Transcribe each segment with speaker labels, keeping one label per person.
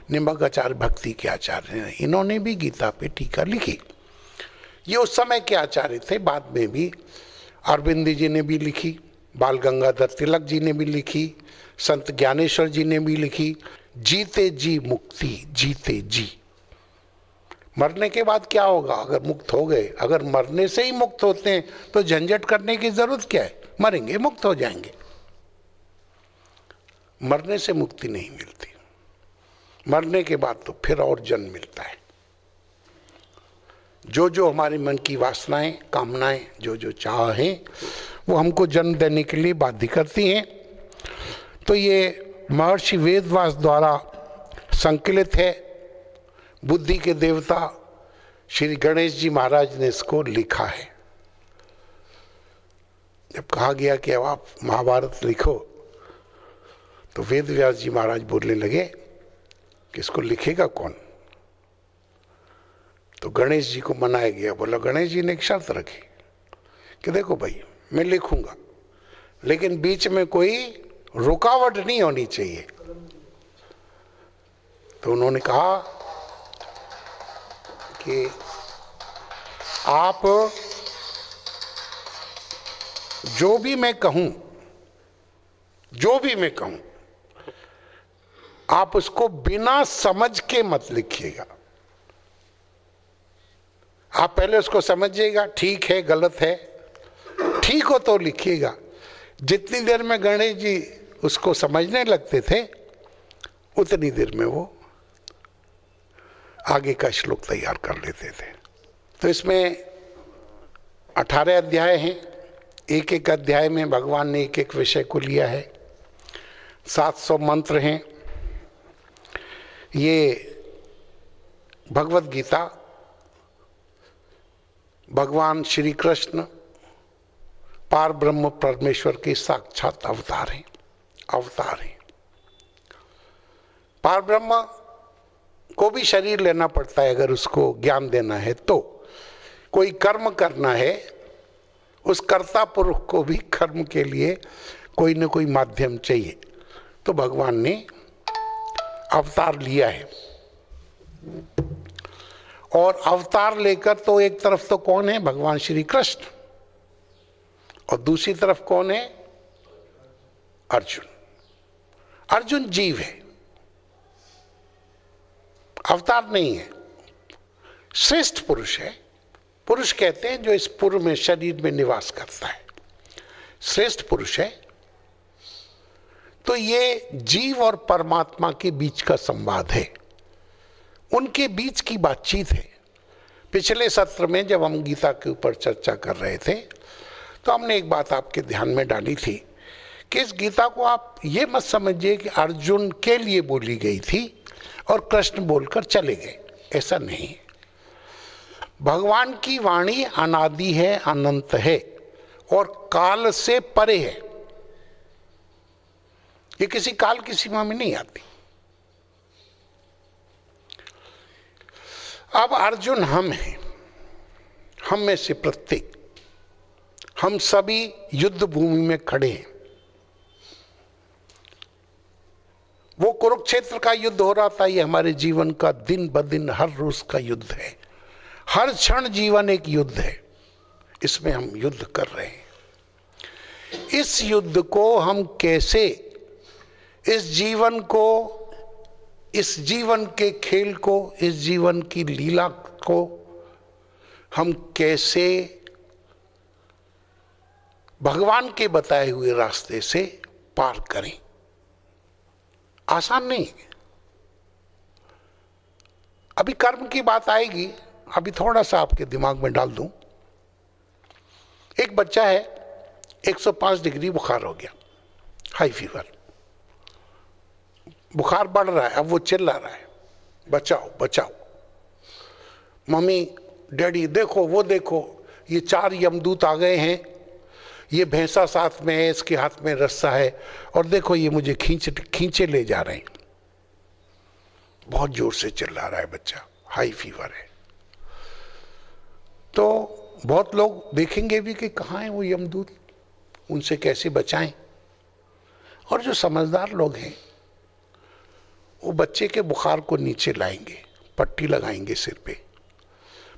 Speaker 1: निम्बक आचार्य भक्ति के आचार्य हैं, इन्होंने भी गीता पे टीका लिखी। ये उस समय के आचार्य थे, बाद में भी अरविंद जी ने भी लिखी, बाल गंगाधर तिलक जी ने भी लिखी, संत ज्ञानेश्वर जी ने भी लिखी। जीते जी मुक्ति, जीते जी। मरने के बाद क्या होगा? अगर मुक्त हो गए, अगर मरने से ही मुक्त होते हैं तो झंझट करने की जरूरत क्या है? मरेंगे, मुक्त हो जाएंगे। मरने से मुक्ति नहीं मिलती, मरने के बाद तो फिर और जन्म मिलता है। जो जो हमारे मन की वासनाएं, कामनाएं, जो जो चाह हैं, वो हमको जन्म देने के लिए बाध्य करती हैं। तो ये महर्षि वेदव्यास द्वारा संकलित है। बुद्धि के देवता श्री गणेश जी महाराज ने इसको लिखा है। जब कहा गया कि अब आप महाभारत लिखो, तो वेदव्यास जी महाराज बोलने लगे कि इसको लिखेगा कौन? तो गणेश जी को मनाया गया। बोला, गणेश जी ने एक शर्त रखी कि देखो भाई, मैं लिखूंगा, लेकिन बीच में कोई रुकावट नहीं होनी चाहिए। तो उन्होंने कहा कि आप जो भी मैं कहूं, जो भी मैं कहूं, आप उसको बिना समझ के मत लिखिएगा। आप पहले उसको समझिएगा, ठीक है गलत है, ठीक हो तो लिखिएगा। जितनी देर में गणेश जी उसको समझने लगते थे, उतनी देर में वो आगे का श्लोक तैयार कर लेते थे। तो इसमें 18 अध्याय हैं। एक एक अध्याय में भगवान ने एक एक विषय को लिया है। 700 मंत्र हैं। ये भगवत गीता भगवान श्री कृष्ण पार ब्रह्म परमेश्वर के साक्षात अवतार हैं, अवतार हैं। पार ब्रह्म को भी शरीर लेना पड़ता है अगर उसको ज्ञान देना है तो। कोई कर्म करना है, उस कर्ता पुरुष को भी कर्म के लिए कोई न कोई माध्यम चाहिए। तो भगवान ने अवतार लिया है। और अवतार लेकर तो एक तरफ तो कौन है? भगवान श्री कृष्ण, और दूसरी तरफ कौन है? अर्जुन। अर्जुन जीव है, अवतार नहीं है, श्रेष्ठ पुरुष है। पुरुष कहते हैं जो इस पूर्व में शरीर में निवास करता है, श्रेष्ठ पुरुष है। तो ये जीव और परमात्मा के बीच का संवाद है, उनके बीच की बातचीत है। पिछले सत्र में जब हम गीता के ऊपर चर्चा कर रहे थे, तो हमने एक बात आपके ध्यान में डाली थी कि इस गीता को आप ये मत समझिए कि अर्जुन के लिए बोली गई थी और कृष्ण बोलकर चले गए, ऐसा नहीं। भगवान की वाणी अनादि है, अनंत है और काल से परे है। ये किसी काल की सीमा में नहीं आती। अब अर्जुन हम हैं, हम में से प्रत्येक, हम सभी युद्ध भूमि में खड़े हैं। वो कुरुक्षेत्र का युद्ध हो रहा था, ये हमारे जीवन का दिन ब दिन हर रोज का युद्ध है। हर क्षण जीवन एक युद्ध है, इसमें हम युद्ध कर रहे हैं। इस युद्ध को हम कैसे, इस जीवन को, इस जीवन के खेल को, इस जीवन की लीला को हम कैसे भगवान के बताए हुए रास्ते से पार करें, आसान नहीं। अभी कर्म की बात आएगी, अभी थोड़ा सा आपके दिमाग में डाल दूं। एक बच्चा है, 105 डिग्री बुखार हो गया, हाई फीवर, बुखार बढ़ रहा है। अब वो चिल्ला रहा है, बचाओ बचाओ, मम्मी डैडी देखो, वो देखो, ये 4 यमदूत आ गए हैं, ये भैंसा साथ में है, इसके हाथ में रस्सा है, और देखो ये मुझे खींचे ले जा रहे हैं। बहुत जोर से चिल्ला रहा है बच्चा, हाई फीवर है। तो बहुत लोग देखेंगे भी कि कहाँ हैं वो यमदूत, उनसे कैसे बचाएं। और जो समझदार लोग हैं वो बच्चे के बुखार को नीचे लाएंगे, पट्टी लगाएंगे सिर पे,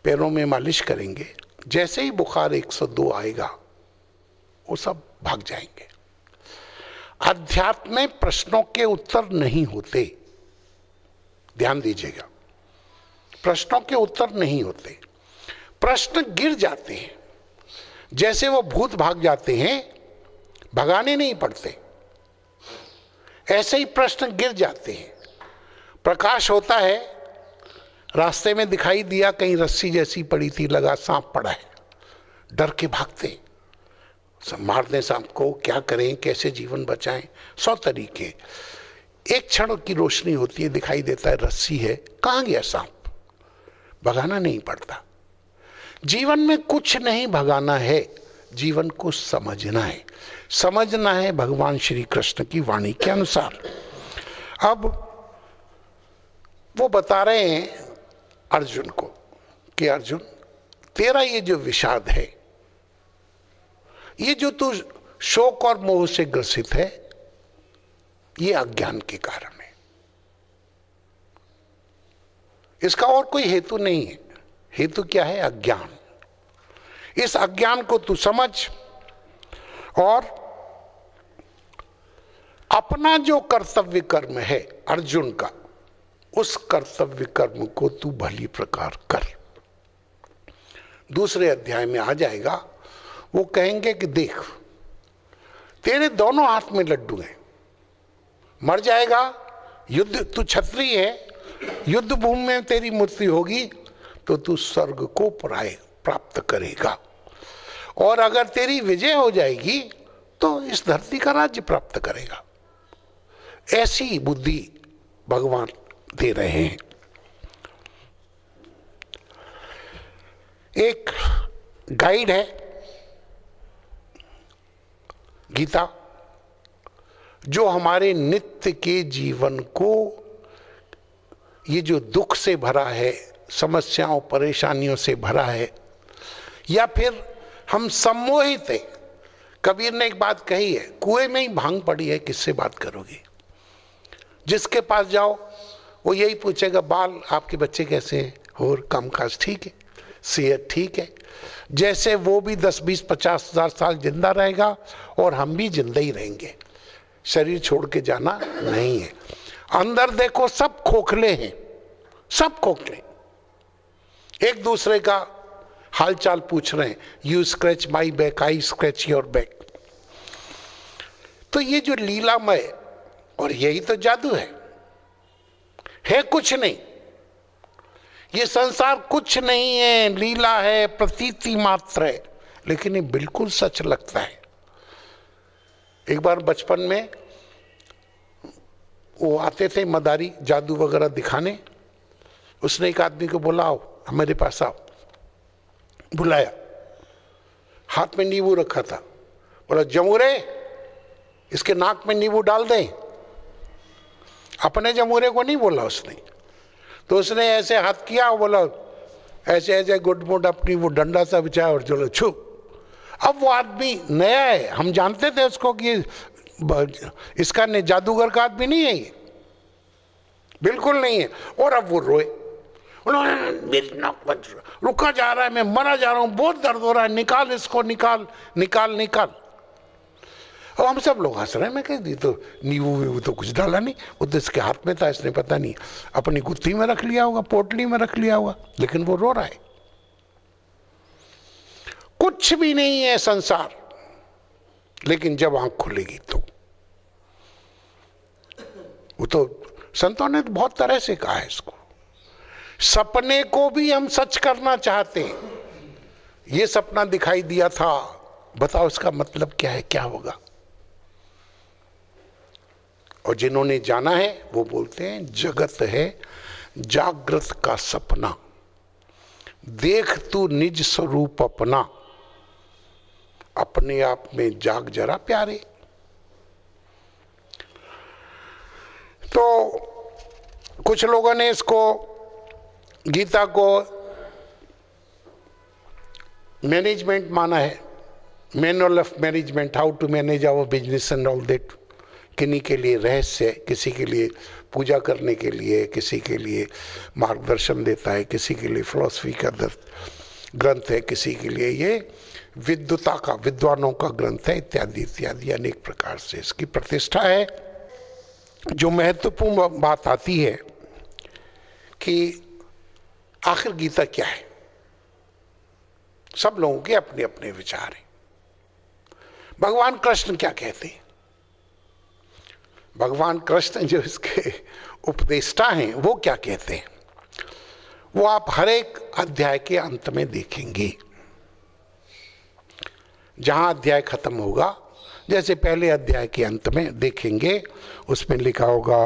Speaker 1: पैरों में मालिश करेंगे। जैसे ही बुखार 102 आएगा वो सब भाग जाएंगे। अध्यात्म में प्रश्नों के उत्तर नहीं होते, ध्यान दीजिएगा, प्रश्नों के उत्तर नहीं होते, प्रश्न गिर जाते हैं। जैसे वो भूत भाग जाते हैं, भगाने नहीं पड़ते, ऐसे ही प्रश्न गिर जाते हैं। प्रकाश होता है, रास्ते में दिखाई दिया कहीं रस्सी जैसी पड़ी थी, लगा सांप पड़ा है, डर के भागते, मार दें सांप को, क्या करें, कैसे जीवन बचाएं, 100 तरीके। एक क्षण की रोशनी होती है, दिखाई देता है रस्सी है, कहां गया सांप, भगाना नहीं पड़ता। जीवन में कुछ नहीं भगाना है, जीवन को समझना है, समझना है भगवान श्री कृष्ण की वाणी के अनुसार। अब वो बता रहे हैं अर्जुन को कि अर्जुन, तेरा ये जो विषाद है, ये जो तू शोक और मोह से ग्रसित है, ये अज्ञान के कारण है। इसका और कोई हेतु नहीं है। हेतु क्या है? अज्ञान। इस अज्ञान को तू समझ और अपना जो कर्तव्य कर्म है अर्जुन का, उस कर्तव्य कर्म को तू भली प्रकार कर। दूसरे अध्याय में आ जाएगा, वो कहेंगे कि देख, तेरे दोनों हाथ में लड्डू हैं, मर जाएगा, युद्ध, तू क्षत्रिय है, युद्ध भूमि में तेरी मृत्यु होगी तो तू स्वर्ग को प्राप्त करेगा, और अगर तेरी विजय हो जाएगी तो इस धरती का राज्य प्राप्त करेगा। ऐसी बुद्धि भगवान दे रहे हैं। एक गाइड है गीता, जो हमारे नित्य के जीवन को, ये जो दुख से भरा है, समस्याओं परेशानियों से भरा है, या फिर हम सम्मोहित हैं। कबीर ने एक बात कही है, कुएं में ही भांग पड़ी है, किससे बात करोगे? जिसके पास जाओ वो यही पूछेगा, बाल आपके बच्चे कैसे हैं, और कामकाज ठीक है, सेहत ठीक है। जैसे वो भी 10, 20, 50 हजार साल जिंदा रहेगा और हम भी जिंदा ही रहेंगे, शरीर छोड़ के जाना नहीं है। अंदर देखो, सब खोखले हैं, सब खोखले, एक दूसरे का हालचाल पूछ रहे हैं। You scratch my back, I scratch your back. तो ये जो लीलामय, और यही तो जादू है कुछ नहीं, ये संसार कुछ नहीं है, लीला है, प्रतीति मात्र है, लेकिन ये बिल्कुल सच लगता है। एक बार बचपन में वो आते थे मदारी जादू वगैरह दिखाने, उसने एक आदमी को बोला, आओ हमारे पास आओ। बुलाया, हाथ में नींबू रखा था, बोला जमूरे, इसके नाक में नींबू डाल दें। अपने जमूरे को नहीं बोला उसने, तो उसने ऐसे हाथ किया, बोला ऐसे ऐसे गुड मुड अपनी वो डंडा सा बिछाया और चलो छू। अब वो आदमी नया है, हम जानते थे उसको कि इसका जादूगर का आदमी नहीं है ये, बिल्कुल नहीं है। और अब वो रोए, मेरी नाक रुका जा रहा है, मैं मरा जा रहा हूं, बहुत दर्द हो रहा है, निकाल इसको, निकाल निकाल निकाल। अब हम सब लोग हंस रहे हैं। मैं कह दी तो नींबू वीबू तो कुछ डाला नहीं, वो तो इसके हाथ में था, इसने पता नहीं अपनी गुत्थी में रख लिया होगा, पोटली में रख लिया होगा, लेकिन वो रो रहा है। कुछ भी नहीं है संसार, लेकिन जब आंख खुलेगी तो वो तो संतों ने बहुत तरह से कहा है इसको। सपने को भी हम सच करना चाहते हैं। ये सपना दिखाई दिया था, बताओ इसका मतलब क्या है, क्या होगा? और जिन्होंने जाना है वो बोलते हैं जगत है जागृत का सपना, देख तू निज स्वरूप अपना, अपने आप में जाग जरा प्यारे। तो कुछ लोगों ने इसको, गीता को मैनेजमेंट माना है, manual of management, how to manage our business and all that, किन्हीं के लिए रहस्य, किसी के लिए पूजा करने के लिए, किसी के लिए मार्गदर्शन देता है, किसी के लिए फिलॉसफी का ग्रंथ है, किसी के लिए ये विद्वता का, विद्वानों का ग्रंथ है, इत्यादि इत्यादि अनेक प्रकार से इसकी प्रतिष्ठा है। जो महत्वपूर्ण बात आती है कि आखिर गीता क्या है, सब लोगों के अपने अपने विचार हैं। भगवान कृष्ण क्या कहते हैं? भगवान कृष्ण जो इसके उपदेष्टा हैं वो क्या कहते हैं, वो आप हर एक अध्याय के अंत में देखेंगे। जहां अध्याय खत्म होगा, जैसे पहले अध्याय के अंत में देखेंगे, उसमें लिखा होगा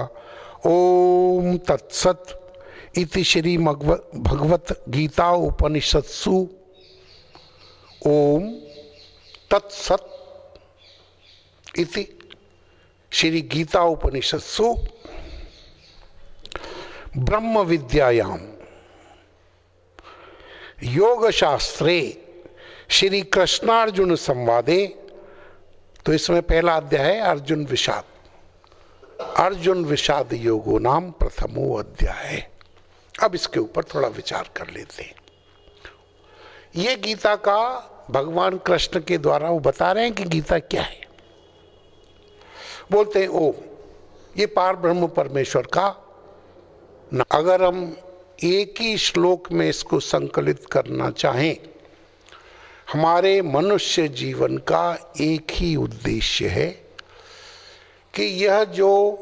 Speaker 1: ओम तत्सत इति श्री भगवत गीता उपनिषत्सु। ओम तत्सत इति श्री गीता उपनिषत्सु ब्रह्म विद्यायाम योग शास्त्रे श्री कृष्णार्जुन संवादे। तो इसमें पहला अध्याय है अर्जुन विषाद, अर्जुन विषाद योगो नाम प्रथमो अध्याय। अब इसके ऊपर थोड़ा विचार कर लेते हैं। ये गीता का भगवान कृष्ण के द्वारा वो बता रहे हैं कि गीता क्या है। बोलते हैं ओम, ये पार ब्रह्म परमेश्वर का। अगर हम एक ही श्लोक में इसको संकलित करना चाहें, हमारे मनुष्य जीवन का एक ही उद्देश्य है कि यह जो